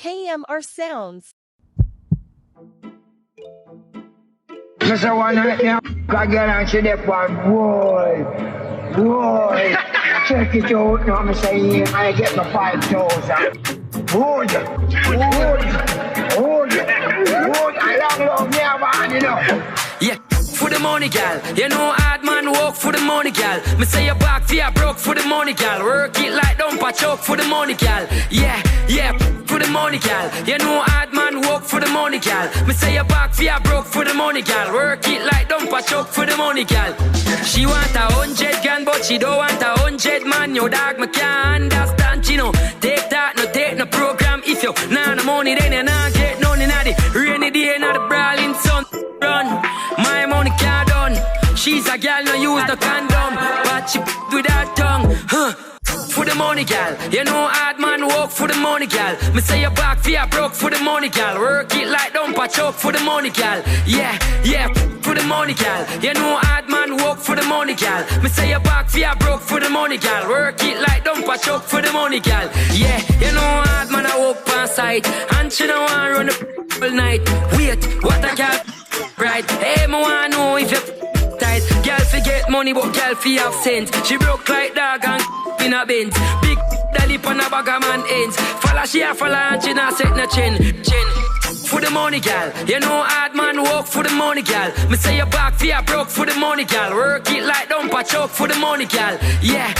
KMRSounds. Mr. One night now, I get on to that one, boy, check it out now, I'm saying, I get my 5,000. Wood, I love me, man, you know. Yeah, for the money, gal. You know, hard man walk for the money, gal. Me say your back fear broke for the money, gal. Work it like dumper choke for the money, gal. Yeah, for the money, gal. You know, hard man walk for the money, gal. Me say your back fear broke for the money, gal. Work it like dumper choke for the money, gal. She want 100 grand, but she don't want 100 man. Yo, dog, me can't understand, you know. Take that, no take no program. If you nah no money, then you nah get none in the rainy day, not the brawling sun. Run, my money can't done. She's a gal, no use no condom, but she with her tongue, huh? For the money, gal. You know, hard man walk for the money, gal. Me say your back fear broke for the money, gal. Work it like dumper choke for the money, gal. Yeah, for the money, gal. You know, hard man walk for the money, gal. Me say your back fear broke for the money, gal. Work it like dumper choke for the money, gal. Yeah, you know, hard man I walk on site, and she don't want run the all night. Wait, what a gal, right? Hey, me wanna know if you tight. Girl forget money, but girl fi have sense. She broke like dog and in a bend. Big dolly on a bag of man ends. Follow she a follow and she not set no chin. For the money, gal. You know, hard man walk for the money, gal. Me say your back fear broke for the money, gal. Work it like dumper choke for the money, gal. Yeah,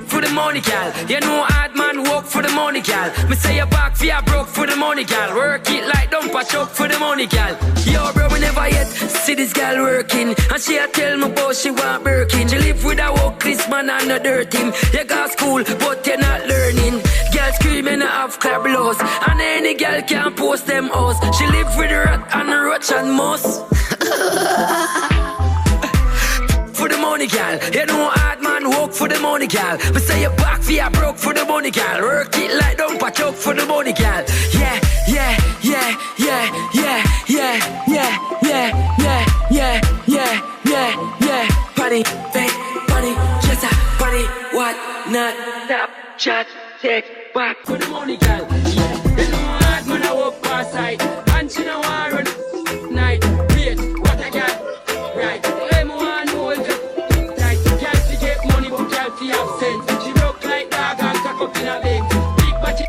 for the money, gal. You know, hard man walk for the money, gal. Me say your back fear broke for the money, gal. Work it like dumper choke for the money, gal. Yo, bro, we never yet see this gal working, and she a tell me about she want Birkin. She live with a walk this man and a dirt him. You got school, but you're not learning. Girl screaming have club blows, and any girl can post them hoes. She live with a rat and a roach and mouse. For the money, gal. You know, hard man walk for the money, gal. Me say your back fear broke for the money, gal. Work it like dumper choke for the money, gal. Yeah. Party, party, just a party, what not? Stop, chat, take back for the money, gal. Yeah, you know, hard man I walk past side, and she know I run night. Wait, what I got? Right, hey, me wanna know if you right. Girl fi get money, but girl fi have sense. She broke like dog and cock up in a bed. Big body.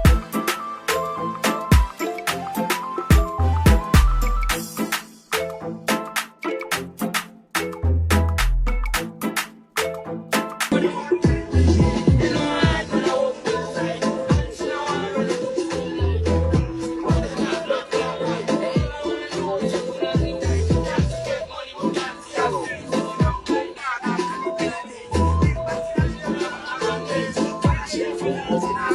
Yeah.